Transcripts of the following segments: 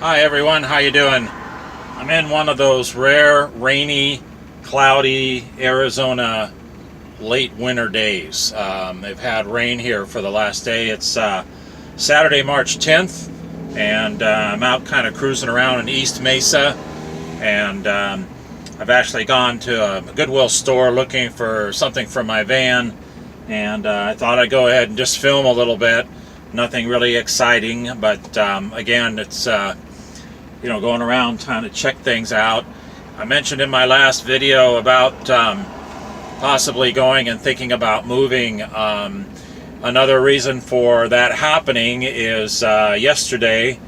Hi everyone, how you doing? I'm in one of those rare, rainy, cloudy Arizona late winter days. They've had rain here for the last day. It's Saturday, March 10th, and I'm out kind of cruising around in East Mesa, and I've actually gone to a Goodwill store looking for something for my van, and I thought I'd go ahead and just film a little bit. Nothing really exciting, but again, it's going around trying to check things out. I mentioned in my last video about possibly going and thinking about moving. Another reason for that happening is yesterday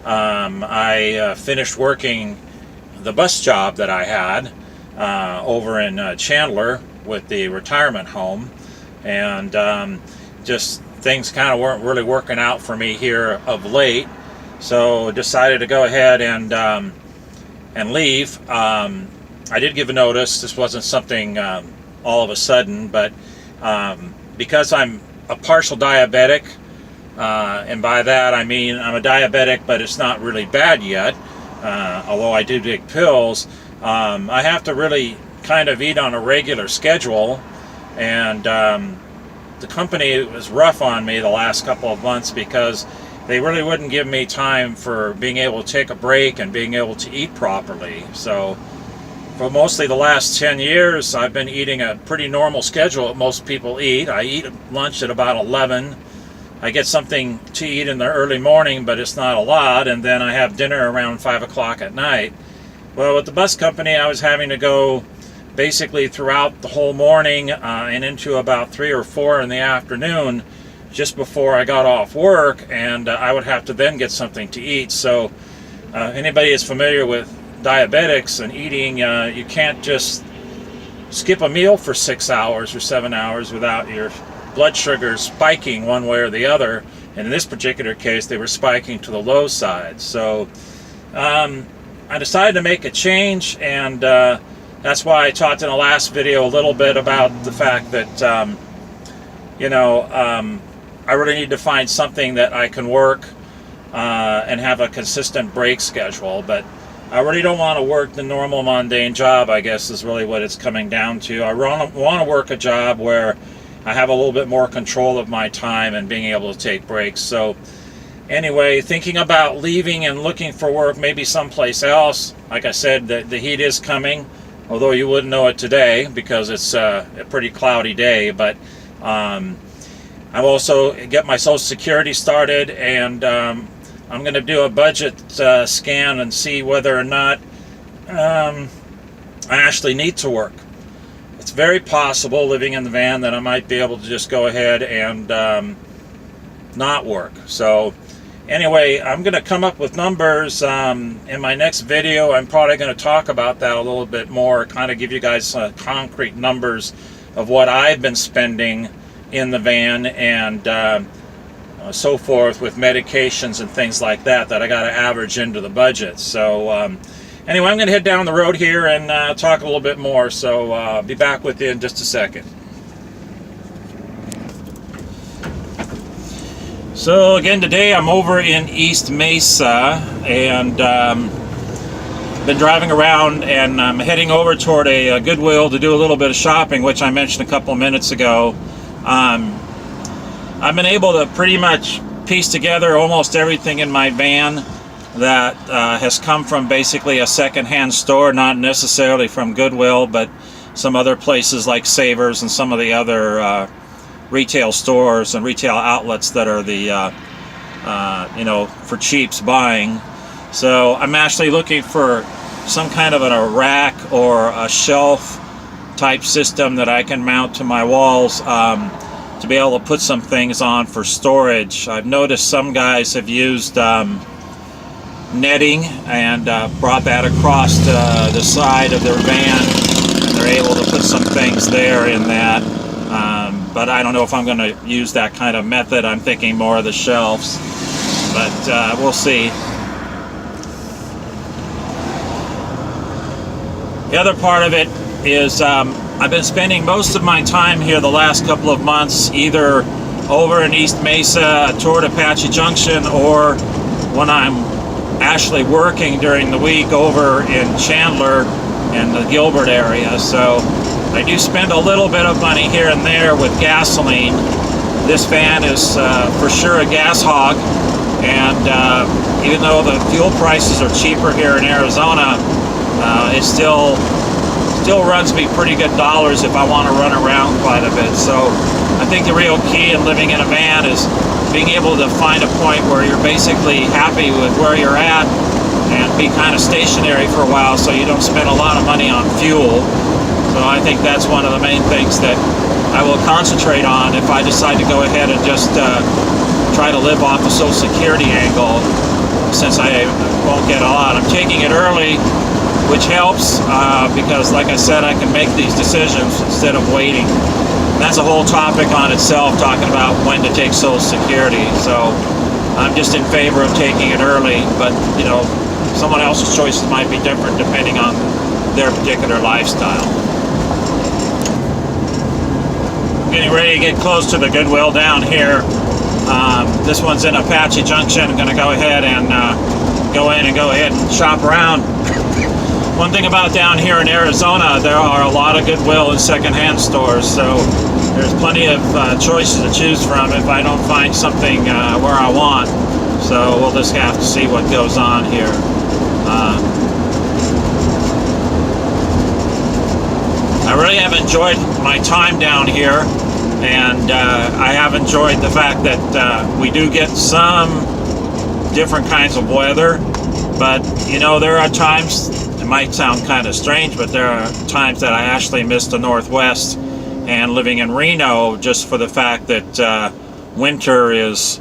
I finished working the bus job that I had over in Chandler with the retirement home, and just things kind of weren't really working out for me here of late. So decided to go ahead and leave. I did give a notice. This wasn't something all of a sudden, but because I'm a partial diabetic, and by that I mean I'm a diabetic, but it's not really bad yet. Although I do take pills, I have to really kind of eat on a regular schedule, and the company was rough on me the last couple of months because they really wouldn't give me time for being able to take a break and being able to eat properly. So for mostly the last 10 years, I've been eating a pretty normal schedule that most people eat. I eat lunch at about 11. I get something to eat in the early morning, but it's not a lot, and then I have dinner around 5 o'clock at night. Well, with the bus company, I was having to go basically throughout the whole morning and into about 3 or 4 in the afternoon, just before I got off work, and I would have to then get something to eat. So anybody is familiar with diabetics and eating, you can't just skip a meal for 6 hours or 7 hours without your blood sugar spiking one way or the other. And in this particular case, they were spiking to the low side. So I decided to make a change, and that's why I talked in the last video a little bit about the fact that I really need to find something that I can work and have a consistent break schedule. But I really don't want to work the normal mundane job, I guess is really what it's coming down to. I want to work a job where I have a little bit more control of my time and being able to take breaks. So anyway, thinking about leaving and looking for work maybe someplace else. Like I said, the heat is coming, although you wouldn't know it today because it's a pretty cloudy day. But I've also get my Social Security started, and I'm going to do a budget scan and see whether or not I actually need to work. It's very possible, living in the van, that I might be able to just go ahead and not work. So anyway, I'm going to come up with numbers in my next video. I'm probably going to talk about that a little bit more, kind of give you guys concrete numbers of what I've been spending in the van and so forth, with medications and things like that I got to average into the budget. So anyway, I'm going to head down the road here and talk a little bit more. So I'll be back with you in just a second. So again, today I'm over in East Mesa, and been driving around, and I'm heading over toward a Goodwill to do a little bit of shopping, which I mentioned a couple of minutes ago. I've been able to pretty much piece together almost everything in my van that has come from basically a secondhand store, not necessarily from Goodwill, but some other places like Savers and some of the other retail stores and retail outlets that are the for cheaps buying. So I'm actually looking for some kind of a rack or a shelf type system that I can mount to my walls to be able to put some things on for storage. I've noticed some guys have used netting and brought that across the side of their van, and they're able to put some things there in that. But I don't know if I'm going to use that kind of method. I'm thinking more of the shelves, but we'll see. The other part of it is I've been spending most of my time here the last couple of months either over in East Mesa toward Apache Junction, or when I'm actually working during the week over in Chandler and the Gilbert area, so I do spend a little bit of money here and there with gasoline. This van is for sure a gas hog, and even though the fuel prices are cheaper here in Arizona, it still runs me pretty good dollars if I want to run around quite a bit. So I think the real key in living in a van is being able to find a point where you're basically happy with where you're at and be kind of stationary for a while so you don't spend a lot of money on fuel. So I think that's one of the main things that I will concentrate on if I decide to go ahead and just try to live off the Social Security angle, since I won't get a lot. I'm taking it early, which helps because, like I said, I can make these decisions instead of waiting. And that's a whole topic on itself, talking about when to take Social Security. So I'm just in favor of taking it early, but you know, someone else's choices might be different depending on their particular lifestyle. Getting ready to get close to the Goodwill down here. This one's in Apache Junction. I'm going to go ahead and go ahead and shop around. One thing about down here in Arizona, there are a lot of Goodwill and secondhand stores, so there's plenty of choices to choose from if I don't find something where I want. So we'll just have to see what goes on here. I really have enjoyed my time down here, and I have enjoyed the fact that we do get some different kinds of weather, but you know, there are times, it might sound kind of strange, but there are times that I actually miss the Northwest and living in Reno, just for the fact that winter is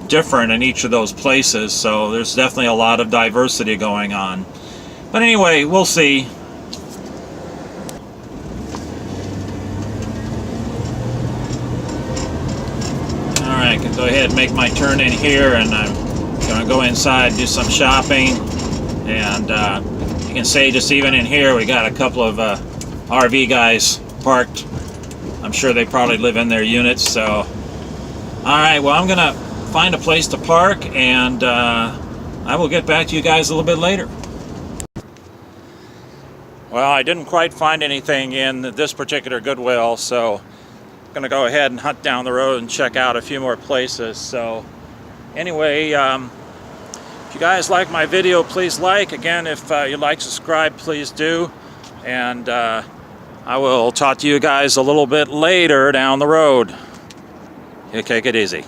different in each of those places, so there's definitely a lot of diversity going on. But anyway, we'll see. I can go ahead and make my turn in here, and I'm going to go inside, do some shopping, and you can say just even in here we got a couple of RV guys parked. I'm sure they probably live in their units. So alright, well, I'm going to find a place to park, and I will get back to you guys a little bit later. Well, I didn't quite find anything in this particular Goodwill, so I'm going to go ahead and hunt down the road and check out a few more places. So anyway, if you guys like my video, please like. Again, if you'd like to subscribe, please do. And I will talk to you guys a little bit later down the road. You take it easy.